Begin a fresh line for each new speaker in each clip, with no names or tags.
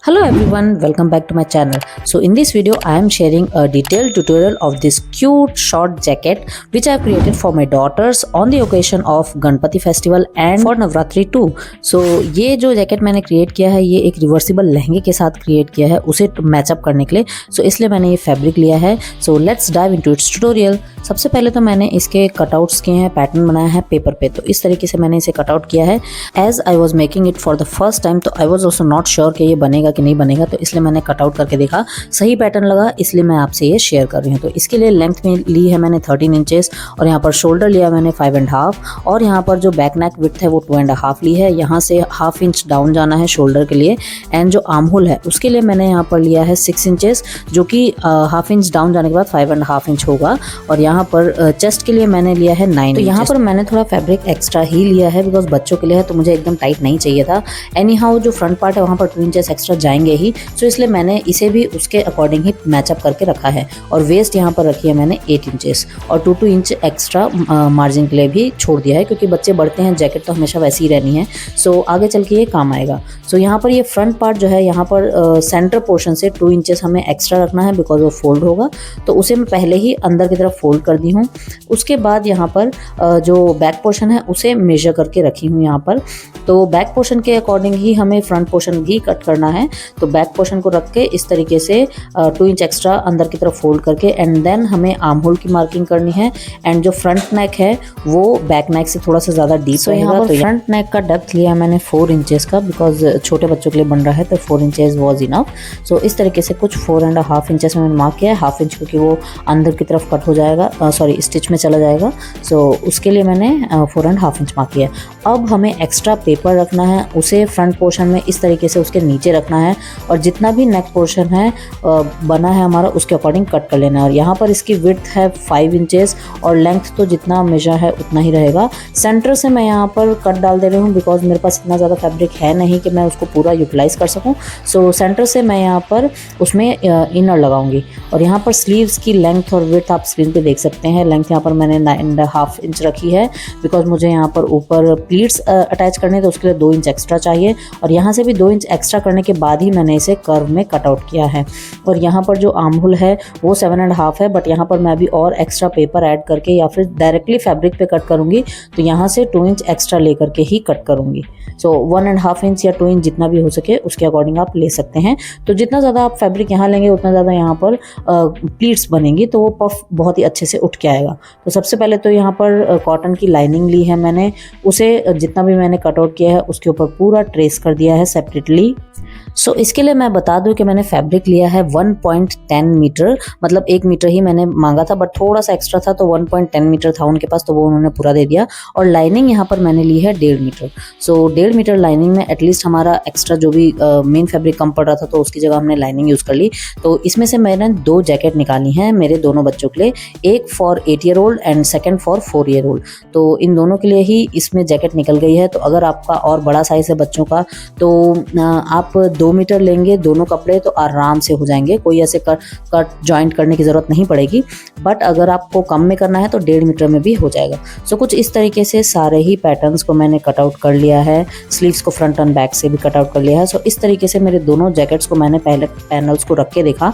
Hello everyone, welcome back to my channel. So in this video I am sharing a detailed tutorial of this cute short jacket which I have created for my daughters on the occasion of Ganpati festival and for Navratri too. So ये जो jacket मैंने create किया है ये एक reversible लहंगे के साथ क्रिएट किया है उसे मैचअप करने के लिए. सो इसलिए मैंने ये फैब्रिक लिया है. So let's dive into its tutorial. सबसे पहले तो मैंने इसके कटआउट्स किए हैं, पैटर्न बनाया है पेपर पे. तो इस तरीके से मैंने इसे कटआउट किया है. As I was making it for the first time तो I was also not sure कि ये बनेगा कि नहीं बनेगा, तो इसलिए मैंने कटआउट करके देखा, सही पैटर्न लगा, इसलिए मैं आपसे ये शेयर कर रही हूँ. तो इसके लिए लेंथ में ली है मैंने 13 इंचेस और यहाँ पर शोल्डर लिया मैंने 5.5 और यहाँ पर जो बैक नेक विड्थ है वो 2.5 ली है. यहाँ से हाफ इंच डाउन जाना है शोल्डर के लिए. एंड जो आर्म होल है उसके लिए मैंने यहाँ पर लिया है 6 इंचेस जो कि हाफ इंच डाउन जाने के बाद 5.5 इंच होगा. और यहाँ पर चेस्ट के लिए मैंने लिया है 9 इंच. तो यहाँ पर मैंने थोड़ा फैब्रिक एक्स्ट्रा ही लिया है बिकॉज बच्चों के लिए है तो मुझे एकदम टाइट नहीं चाहिए था. एनी हाउ जो फ्रंट पार्ट है वहाँ पर 2 इंचेस एक्स्ट्रा जाएंगे ही, सो इसलिए मैंने इसे भी उसके अकॉर्डिंग ही मैचअप करके रखा है. और वेस्ट यहाँ पर रखी है मैंने 8 इंचेस और 2 इंच एक्स्ट्रा मार्जिन के लिए भी छोड़ दिया है क्योंकि बच्चे बढ़ते हैं, जैकेट तो हमेशा वैसी ही रहनी है. सो आगे चल के ये काम आएगा. सो यहाँ पर ये फ्रंट पार्ट जो है यहाँ पर सेंटर पोर्शन से 2 इंचेस हमें एक्स्ट्रा रखना है बिकॉज वो फोल्ड होगा, तो उसे मैं पहले ही अंदर की तरफ फोल्ड कर दी हूँ. उसके बाद यहाँ पर जो बैक पोर्शन है उसे मेजर करके रखी हूँ यहाँ पर. तो बैक पोर्शन के अकॉर्डिंग ही हमें फ्रंट पोर्शन भी कट करना है. तो बैक पोर्शन को रख के इस तरीके से 2 इंच एक्स्ट्रा अंदर की तरफ फोल्ड करके एंड देन हमें आर्म होल की मार्किंग करनी है. एंड जो फ्रंट नेक है वो बैक नेक से थोड़ा सा ज़्यादा डीप रहेगा. यहाँ पर फ्रंट नेक का डेप्थ लिया मैंने 4 इंचेस का बिकॉज छोटे बच्चों के लिए बन रहा है तो 4 इंचेस वॉज इनफ. सो इस तरीके से कुछ 4.5 इंचेस में मैंने मार्क किया है. हाफ इंच क्योंकि वो अंदर की तरफ कट हो जाएगा, सॉरी स्टिच में चला जाएगा. सो उसके लिए मैंने 4.5 इंच मार्क किया. अब हमें एक्स्ट्रा पेपर रखना है, उसे फ्रंट पोर्शन में इस तरीके से उसके नीचे रखना है और जितना भी नेक पोर्शन है बना है हमारा उसके अकॉर्डिंग कट कर लेना है. और यहाँ पर इसकी विड्थ है 5 इंचेस और लेंथ तो जितना मेजर है उतना ही रहेगा. सेंटर से मैं यहाँ पर कट डाल दे रही हूँ बिकॉज मेरे पास इतना ज़्यादा फैब्रिक है नहीं कि मैं उसको पूरा यूटिलाइज़ कर सकूँ. सो सेंटर से मैं यहाँ पर उसमें इनर लगाऊंगी. और यहाँ पर स्लीव्स की लेंथ और विड्थ आप स्क्रीन पे देख सकते हैं. लेंथ यहाँ पर मैंने 9.5 इंच रखी है बिकॉज मुझे यहाँ पर ऊपर प्लीट्स अटैच करने तो उसके लिए 2 इंच एक्स्ट्रा चाहिए. और यहाँ से भी 2 इंच एक्स्ट्रा करने के बाद ही मैंने इसे कर्व में कट आउट किया है. और यहाँ पर जो आर्म होल है वो 7.5 है बट यहाँ पर मैं अभी और एक्स्ट्रा पेपर ऐड करके या फिर डायरेक्टली फैब्रिक पे कट करूँगी तो यहाँ से 2 इंच एक्स्ट्रा लेकर के ही कट करूँगी. सो 1.5 इंच या 2 इंच जितना भी हो सके उसके अकॉर्डिंग आप ले सकते हैं. तो जितना ज़्यादा आप फैब्रिक यहाँ लेंगे उतना ज़्यादा यहाँ पर प्लीट्स बनेंगी तो वो पफ बहुत ही अच्छे से उठ के आएगा. तो सबसे पहले तो यहाँ पर कॉटन की लाइनिंग ली है मैंने, उसे जितना भी मैंने कट आउट किया है उसके ऊपर पूरा ट्रेस कर दिया है सेपरेटली. सो इसके लिए मैं बता दूं कि मैंने फैब्रिक लिया है 1.10 मीटर, मतलब 1 मीटर ही मैंने मांगा था बट थोड़ा सा एक्स्ट्रा था तो 1.10 मीटर था उनके पास तो वो उन्होंने पूरा दे दिया. और लाइनिंग यहाँ पर मैंने ली है 1.5 मीटर. सो 1.5 मीटर लाइनिंग में एटलीस्ट हमारा एक्स्ट्रा जो भी मेन फैब्रिक कम पड़ रहा था तो उसकी जगह हमने लाइनिंग यूज़ कर ली. तो इसमें से मैंने 2 जैकेट निकाली हैं मेरे दोनों बच्चों के लिए, एक for 8 year old and second for 4 year old. तो इन दोनों के लिए ही इसमें जैकेट निकल गई है. तो अगर आपका और बड़ा साइज़ है बच्चों का तो आप 2 मीटर लेंगे दोनों कपड़े तो आराम से हो जाएंगे, कोई ऐसे कट जॉइंट करने की ज़रूरत नहीं पड़ेगी. बट अगर आपको कम में करना है तो 1.5 मीटर में भी हो जाएगा. सो कुछ इस तरीके से सारे ही पैटर्न्स को मैंने कट आउट कर लिया है. स्लीव्स को फ्रंट एंड बैक से भी कट आउट कर लिया है. सो इस तरीके से मेरे दोनों जैकेट्स को मैंने पहले पैनल्स को रख के देखा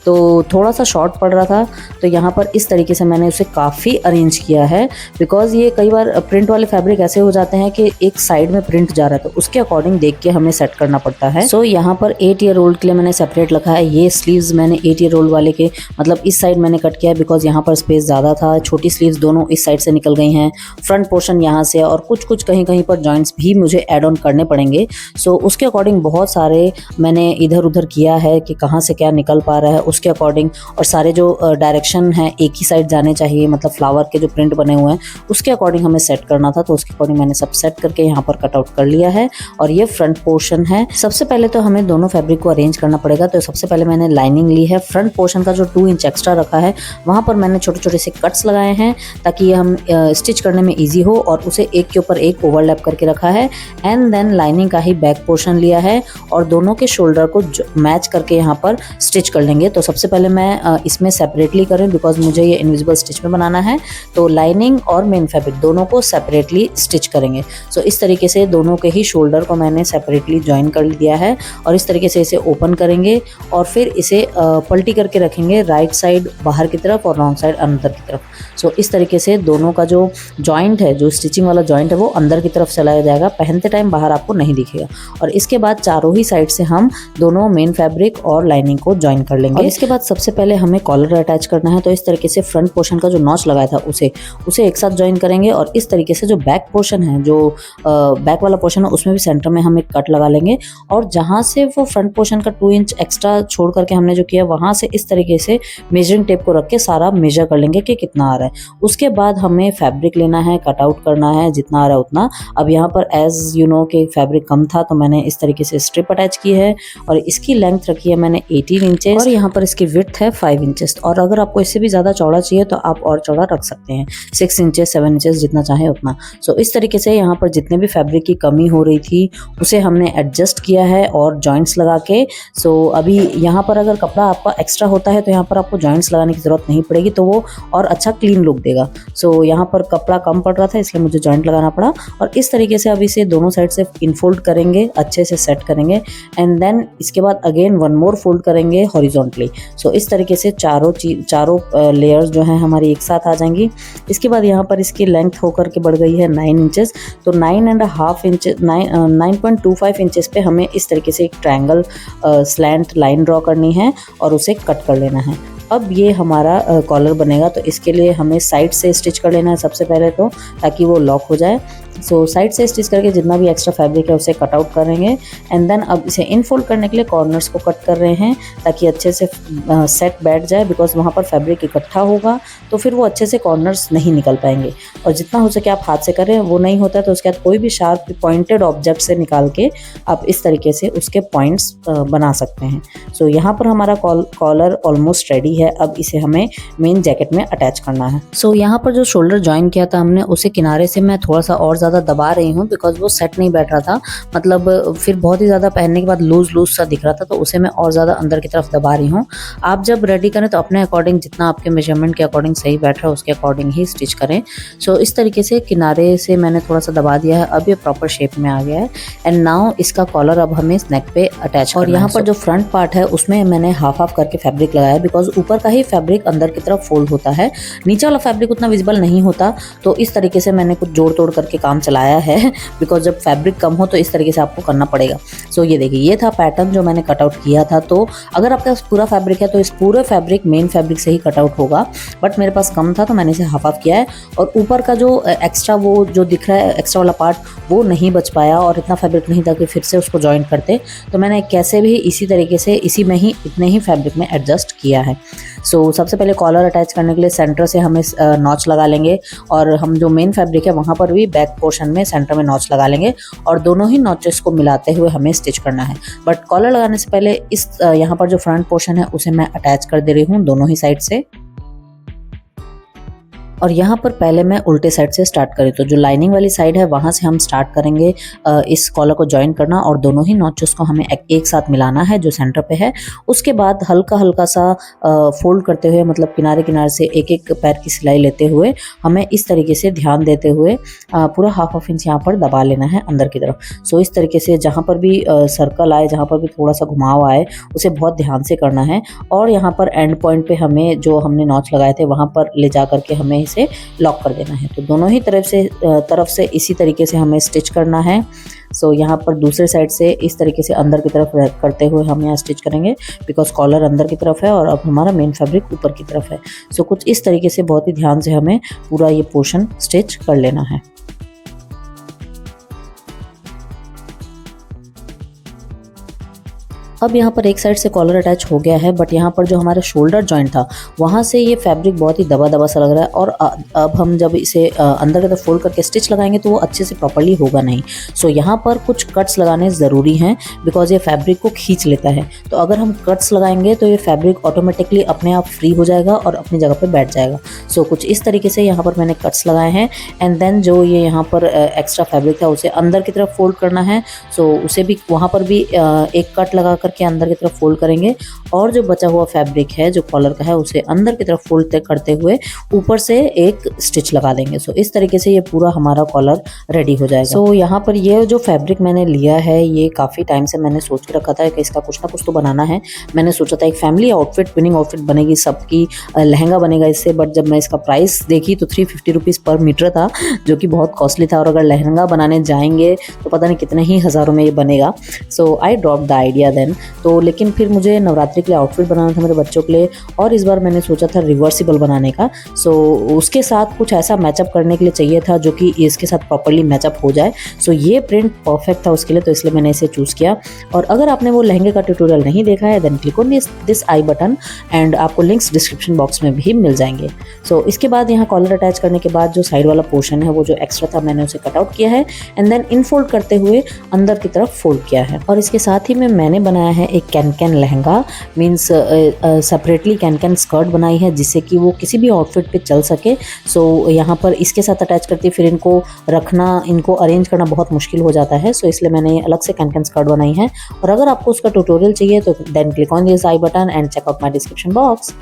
तो थोड़ा सा शॉर्ट पड़ रहा था. तो यहाँ पर इस तरीके से मैंने उसे काफ़ी अरेंज किया है बिकॉज ये कई बार प्रिंट वाले फैब्रिक ऐसे हो जाते हैं कि एक साइड में प्रिंट जा रहा है तो उसके अकॉर्डिंग देख के हमें सेट करना पड़ता है. सो यहाँ पर 8 ईयर ओल्ड के लिए मैंने सेपरेट रखा है. ये स्लीव्स मैंने 8 ईयर ओल्ड वाले के मतलब इस साइड मैंने कट किया है बिकॉज यहाँ पर स्पेस ज़्यादा था. छोटी स्लीव्स दोनों इस साइड से निकल गई हैं, फ्रंट पोर्शन यहाँ से और कुछ कहीं कहीं पर जॉइंट्स भी मुझे ऐड ऑन करने पड़ेंगे. सो उसके अकॉर्डिंग बहुत सारे मैंने इधर उधर किया है कि कहाँ से क्या निकल पा रहा है उसके अकॉर्डिंग. और सारे जो डायरेक्शन है एक ही साइड जाने चाहिए, मतलब फ्लावर के जो प्रिंट बने हुए हैं उसके अकॉर्डिंग हमें सेट करना था. तो उसके अकॉर्डिंग मैंने सब सेट करके यहाँ पर कट आउट कर लिया है. और ये फ्रंट पोर्शन है. सबसे पहले तो हमें दोनों फैब्रिक को अरेंज करना पड़ेगा. तो सबसे पहले मैंने लाइनिंग ली है. फ्रंट पोर्शन का जो 2 इंच एक्स्ट्रा रखा है वहाँ पर मैंने छोटे छोटे से कट्स लगाए हैं ताकि ये हम स्टिच करने में ईजी हो और उसे एक के ऊपर एक ओवरलैप करके रखा है. एंड देन लाइनिंग का ही बैक पोर्शन लिया है और दोनों के शोल्डर को मैच करके यहाँ पर स्टिच कर लेंगे. तो सबसे पहले मैं इसमें सेपरेटली करें बिकॉज मुझे ये इनविजिबल स्टिच में बनाना है. तो लाइनिंग और मेन फैब्रिक दोनों को सेपरेटली स्टिच करेंगे. सो इस तरीके से दोनों के ही शोल्डर को मैंने सेपरेटली ज्वाइन कर दिया है. और इस तरीके से इसे ओपन करेंगे और फिर इसे पलटी करके रखेंगे राइट साइड बाहर की तरफ और रॉन्ग साइड अंदर की तरफ। सो इस तरीके से दोनों का जो जॉइंट है, जो स्टिचिंग वाला जॉइंट है, वो अंदर की तरफ चलाया जाएगा, पहनते टाइम बाहर आपको नहीं दिखेगा। और इसके बाद चारों ही साइड से हम दोनों मेन फैब्रिक और लाइनिंग को ज्वाइन कर लेंगे। और इसके बाद सबसे पहले हमें कॉलर अटैच करना है, तो इस तरीके से फ्रंट पोर्शन का जो नॉच लगाया था उसे एक साथ ज्वाइन करेंगे और इस तरीके से जो बैक पोर्शन है, जो बैक वाला पोर्शन है, उसमें भी सेंटर में हम एक कट लगा लेंगे और जहाँ से वो फ्रंट पोर्शन का 2 इंच एक्स्ट्रा छोड़ करके हमने जो किया वहाँ से इस तरीके से मेजरिंग टेप को रख के सारा मेजर कर लेंगे कि कितना आ रहा है। उसके बाद हमें फैब्रिक लेना है, कट आउट करना है जितना आ रहा है उतना। अब यहाँ पर एज यू नो कि फैब्रिक कम था तो मैंने इस तरीके से स्ट्रिप अटैच की है और इसकी लेंथ रखी है मैंने 18 इंचेस और यहाँ पर इसकी विड्थ है 5 इंचेस। और अगर आपको इससे भी ज़्यादा चौड़ा चाहिए तो आप और चौड़ा रख सकते हैं, 6 इंचेस 7 इंचेस जितना चाहे उतना। सो इस तरीके से यहाँ पर जितने भी फैब्रिक की कमी हो रही थी उसे हमने एडजस्ट किया है और जॉइंट्स लगा के। सो अभी यहाँ पर अगर कपड़ा आपका एक्स्ट्रा होता है तो यहाँ पर आपको जॉइंट्स लगाने की ज़रूरत नहीं पड़ेगी, तो वो और अच्छा क्लीन लुक देगा। सो यहाँ पर कपड़ा कम पड़ रहा था इसलिए मुझे जॉइंट लगाना पड़ा और इस तरीके से अब इसे दोनों साइड से इनफोल्ड करेंगे, अच्छे से सेट करेंगे एंड देन इसके बाद अगेन वन मोर फोल्ड करेंगे हॉरिजॉन्टली। सो इस तरीके से चारों लेयर्स जो हैं हमारी एक साथ आ जाएंगी। इसके बाद यहाँ पर इसकी लेंथ होकर के बढ़ गई है 9 इंचेस, तो 9.5 इंच 9.25 इंचेस पे हमें इस तरीके से एक ट्रायंगल स्लैंट लाइन ड्रॉ करनी है और उसे कट कर लेना है। अब ये हमारा कॉलर बनेगा, तो इसके लिए हमें साइड से स्टिच कर लेना है सबसे पहले तो, ताकि वो लॉक हो जाए। सो साइड से स्टिच करके जितना भी एक्स्ट्रा फैब्रिक है उसे कट आउट करेंगे एंड देन अब इसे इनफोल्ड करने के लिए कॉर्नर्स को कट कर रहे हैं ताकि अच्छे से सेट बैठ जाए, बिकॉज वहाँ पर फैब्रिक इकट्ठा होगा तो फिर वो अच्छे से कॉर्नर्स नहीं निकल पाएंगे। और जितना हो सके आप हाथ से करें, वो नहीं होता है तो उसके बाद कोई भी शार्प पॉइंटेड ऑब्जेक्ट से निकाल के आप इस तरीके से उसके पॉइंट्स बना सकते हैं। सो यहाँ पर हमारा कॉलर ऑलमोस्ट रेडी है। अब इसे हमें मेन जैकेट में अटैच करना है। सो यहाँ पर जो शोल्डर ज्वाइन किया था हमने, उसे किनारे से मैं थोड़ा सा और ज़्यादा दबा रही हूँ बिकॉज वो सेट नहीं बैठ रहा था, मतलब फिर बहुत ही ज़्यादा पहनने के बाद लूज सा दिख रहा था, तो उसे मैं और ज़्यादा अंदर की तरफ दबा रही हूँ। आप जब रेडी करें तो अपने अकॉर्डिंग, जितना आपके मेजरमेंट के अकॉर्डिंग सही बैठ रहा है उसके अकॉर्डिंग ही स्टिच करें। सो इस तरीके से किनारे से मैंने थोड़ा सा दबा दिया है, अब ये प्रॉपर शेप में आ गया है एंड नाउ इसका कॉलर अब हमें नेक पे अटैच करना है। और यहाँ पर जो फ्रंट पार्ट है उसमें मैंने हाफ करके फैब्रिक लगाया है बिकॉज ऊपर का ही फैब्रिक अंदर की तरफ फोल्ड होता है, नीचे वाला फैब्रिक उतना विजिबल नहीं होता, तो इस तरीके से मैंने कुछ जोड़ तोड़ करके काम चलाया है बिकॉज जब फैब्रिक कम हो तो इस तरीके से आपको करना पड़ेगा। सो ये देखिए, ये था पैटर्न जो मैंने कटआउट किया था। तो अगर आपके पास पूरा फैब्रिक है तो इस पूरे फैब्रिक मेन फैब्रिक से ही कटआउट होगा, बट मेरे पास कम था तो मैंने इसे हाफ किया है और ऊपर का जो एक्स्ट्रा वो जो दिख रहा है एक्स्ट्रा वाला पार्ट वो नहीं बच पाया और इतना फैब्रिक नहीं था कि फिर से उसको ज्वाइन करते, तो मैंने कैसे भी इसी तरीके से इसी में ही इतने ही फैब्रिक में एडजस्ट किया है। सो सबसे पहले कॉलर अटैच करने के लिए सेंटर से हमें नॉच लगा लेंगे और हम जो मेन फैब्रिक है वहाँ पर भी बैक पोर्शन में सेंटर में नॉच लगा लेंगे और दोनों ही नॉचेस को मिलाते हुए हमें स्टिच करना है। बट कॉलर लगाने से पहले इस यहाँ पर जो फ्रंट पोर्शन है उसे मैं अटैच कर दे रही हूँ दोनों ही साइड से। और यहाँ पर पहले मैं उल्टे साइड से स्टार्ट करी, तो जो लाइनिंग वाली साइड है वहाँ से हम स्टार्ट करेंगे इस कॉलर को ज्वाइन करना और दोनों ही नॉचेस को हमें एक साथ मिलाना है जो सेंटर पे है। उसके बाद हल्का सा फोल्ड करते हुए, मतलब किनारे से एक एक पैर की सिलाई लेते हुए हमें इस तरीके से ध्यान देते हुए पूरा हाफ इंच यहाँ पर दबा लेना है अंदर की तरफ। सो इस तरीके से जहाँ पर भी सर्कल आए, जहाँ पर भी थोड़ा सा घुमाव आए उसे बहुत ध्यान से करना है और यहाँ पर एंड पॉइंट पे हमें जो हमने नॉच लगाए थे वहाँ पर ले जा करके हमें से लॉक कर देना है। तो दोनों ही तरफ से इसी तरीके से हमें स्टिच करना है। सो यहाँ पर दूसरे साइड से इस तरीके से अंदर की तरफ करते हुए हम यहाँ स्टिच करेंगे बिकॉज कॉलर अंदर की तरफ है और अब हमारा मेन फैब्रिक ऊपर की तरफ है। सो कुछ इस तरीके से बहुत ही ध्यान से हमें पूरा ये पोर्शन स्टिच कर लेना है। अब यहाँ पर एक साइड से कॉलर अटैच हो गया है, बट यहाँ पर जो हमारा शोल्डर जॉइंट था वहाँ से ये फैब्रिक बहुत ही दबा सा लग रहा है और अब हम जब इसे अंदर की तरफ फोल्ड करके स्टिच लगाएंगे तो वो अच्छे से प्रॉपर्ली होगा नहीं। सो यहाँ पर कुछ कट्स लगाने ज़रूरी हैं बिकॉज ये फैब्रिक को खींच लेता है। तो अगर हम कट्स लगाएंगे तो ये फैब्रिक ऑटोमेटिकली अपने आप फ्री हो जाएगा और अपनी जगह पर बैठ जाएगा। सो कुछ इस तरीके से यहाँ पर मैंने कट्स लगाए हैं एंड देन जो ये यहाँ पर एक्स्ट्रा फैब्रिक था उसे अंदर की तरफ फोल्ड करना है। सो उसे भी वहाँ पर भी एक कट लगा करके अंदर की तरफ फोल्ड करेंगे और जो बचा हुआ फैब्रिक है जो कॉलर का है उसे अंदर की तरफ फोल्ड करते हुए ऊपर से एक स्टिच लगा देंगे। सो इस तरीके से ये पूरा हमारा कॉलर रेडी हो जाएगा। सो यहाँ पर ये जो फैब्रिक मैंने लिया है ये काफ़ी टाइम से मैंने सोच के रखा था कि इसका कुछ ना कुछ तो बनाना है। मैंने सोचा था एक फैमिली आउटफिट, ट्विनिंग आउटफिट बनेगी, सबकी लहंगा बनेगा इससे। बट जब मैं इसका प्राइस देखी तो 350 रुपीज़ पर मीटर था, जो कि बहुत कॉस्टली था, और अगर लहंगा बनाने जाएंगे तो पता नहीं कितने ही हज़ारों में ये बनेगा। सो आई ड्रॉप द आइडिया देन। तो लेकिन फिर मुझे नवरात्रि के लिए आउटफिट बनाना था मेरे बच्चों के लिए, और इस बार मैंने सोचा था रिवर्सिबल बनाने का। सो उसके साथ कुछ ऐसा मैचअप करने के लिए चाहिए था जो कि इसके साथ प्रॉपर्ली मैचअप हो जाए। सो ये प्रिंट परफेक्ट था उसके लिए, तो इसलिए मैंने इसे चूज़ किया। और अगर आपने वो लहंगे का ट्यूटोरियल नहीं देखा है then click on this I button and आपको लिंक्स डिस्क्रिप्शन बॉक्स में भी मिल जाएंगे। सो इसके बाद यहाँ कॉलर अटैच करने के बाद जो साइड वाला पोर्शन है वो जो एक्स्ट्रा था मैंने उसे कट आउट किया है एंड देन इनफोल्ड करते हुए अंदर की तरफ फोल्ड किया है। और इसके साथ ही में मैंने बनाया है एक can lehenga, means separately can skirt बनाई है जिससे कि वो किसी भी आउटफिट पे चल सके। सो यहाँ पर इसके साथ अटैच करते फिर इनको रखना, इनको अरेंज करना बहुत मुश्किल हो जाता है। सो इसलिए मैंने ये अलग से कैन स्कर्ट बनाई है। और अगर आपको उसका ट्यूटोरियल चाहिए तो then click on this I button and check out my description box.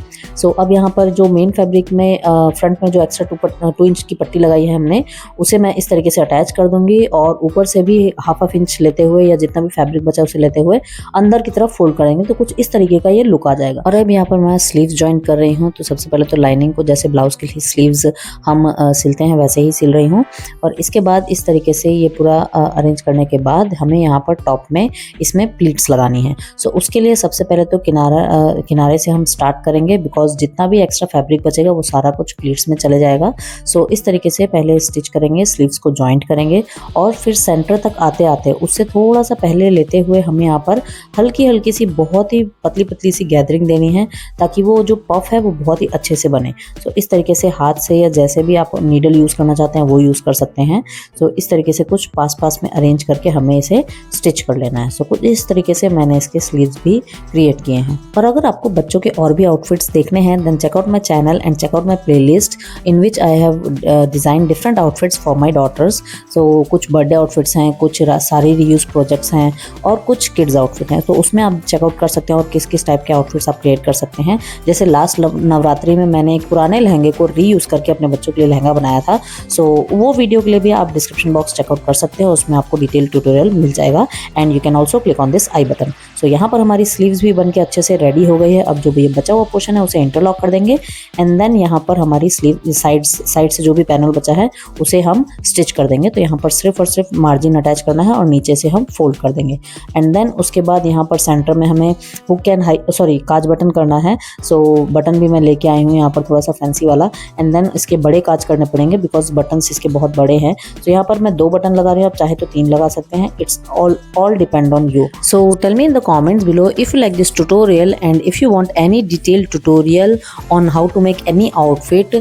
So अब यहाँ पर जो मेन फैब्रिक में फ्रंट में जो एक्स्ट्रा 2 इंच की पट्टी लगाई है हमने, उसे मैं इस तरीके से अटैच कर दूंगी और ऊपर से भी हाफ इंच लेते हुए या जितना भी फैब्रिक बचा उसे लेते हुए अंदर की तरफ फोल्ड करेंगे तो कुछ इस तरीके का ये लुक आ जाएगा। और अब यहाँ पर मैं स्लीव्स ज्वाइन कर रही हूँ। तो सबसे पहले तो लाइनिंग को जैसे ब्लाउज के लिए स्लीव्स हम सिलते हैं वैसे ही सिल रही हूँ। और इसके बाद इस तरीके से ये पूरा अरेंज करने के बाद हमें यहाँ पर टॉप में इसमें प्लीट्स लगानी है। सो उसके लिए सबसे पहले तो किनारे से हम स्टार्ट करेंगे, बिकॉज जितना भी एक्स्ट्रा फैब्रिक बचेगा वो सारा कुछ प्लीट्स में चले जाएगा। सो इस तरीके से पहले स्टिच करेंगे, स्लीव्स को जॉइंट करेंगे और फिर सेंटर तक आते आते उससे थोड़ा सा पहले लेते हुए हमें यहाँ पर हल्की सी बहुत ही पतली सी गैदरिंग देनी है ताकि वो जो पफ है वो बहुत ही अच्छे से बने। सो इस तरीके से हाथ से या जैसे भी आप नीडल यूज़ करना चाहते हैं वो यूज़ कर सकते हैं। सो इस तरीके से कुछ पास में अरेंज करके हमें इसे स्टिच कर लेना है। सो कुछ इस तरीके से मैंने इसके स्लीव्स भी क्रिएट किए हैं। और अगर आपको बच्चों के और भी आउटफिट्स देखने हैं then check out my channel and check out my playlist in which I have design different outfits for my daughters. So कुछ बर्थडे आउटफिट्स हैं, कुछ सारी रीयूज प्रोजेक्ट्स हैं और कुछ किड्स आउटफिट हैं। तो उसमें आप चेकआउट कर सकते हैं और किस टाइप के आउटफिट्स आप क्रिएट कर सकते हैं। जैसे लास्ट नवरात्रि में मैंने एक पुराने लहंगे को रीयूज करके अपने बच्चों के लिए लहंगा बनाया था। सो वो वीडियो के लिए भी आप डिस्क्रिप्शन बॉक्स चेकआउट कर सकते हैं, उसमें आपको डिटेल ट्यूटोरियल मिल जाएगा and you can also click on this I button. So यहाँ पर हमारी स्लीव्स भी बन के अच्छे से रेडी हो गई है। अब जो ये बचा हुआ पोर्शन है उसे इंटरलॉक कर देंगे एंड देन यहाँ पर हमारी स्लीव साइड से जो भी पैनल बचा है उसे हम स्टिच कर देंगे। तो यहाँ पर सिर्फ और सिर्फ मार्जिन अटैच करना है और नीचे से हम फोल्ड कर देंगे एंड देन उसके बाद यहाँ पर सेंटर में हमें हुक एंड काज बटन करना है। सो बटन भी मैं लेके आई हूँ यहाँ पर थोड़ा सा फैंसी वाला एंड देन इसके बड़े काज करने पड़ेंगे बिकॉज बटन्स इसके बहुत बड़े हैं। सो यहाँ पर मैं 2 बटन लगा रही हूँ, आप चाहे तो 3 लगा सकते हैं। It's all depend on you. So tell me in the comments below if you like this tutorial and if you want any detailed tutorial on how to make any outfit,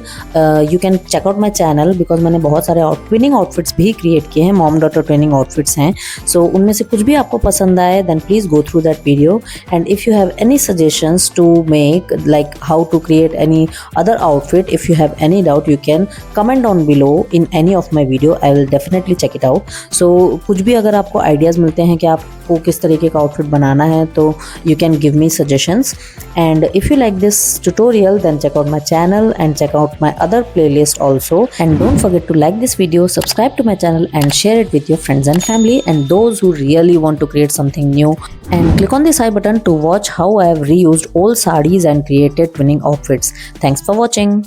you can check out my channel because मैंने बहुत सारे twinning outfits भी create किए हैं, mom daughter twinning outfits हैं। सो उनमें से कुछ भी आपको पसंद आए then please go through that video and if you have any suggestions to make like how to create any other outfit, if you have any doubt you can comment down below in any of my video, I will definitely check it out. So कुछ भी अगर आपको ideas मिलते हैं कि आपको किस तरीके का आउटफिट बनाना है तो you can give me suggestions and if you like this tutorial then check out my channel and check out my other playlist also and don't forget to like this video, subscribe to my channel and share it with your friends and family and those who really want to create something new and click on this I button to watch how I have reused old sarees and created twinning outfits. Thanks for watching.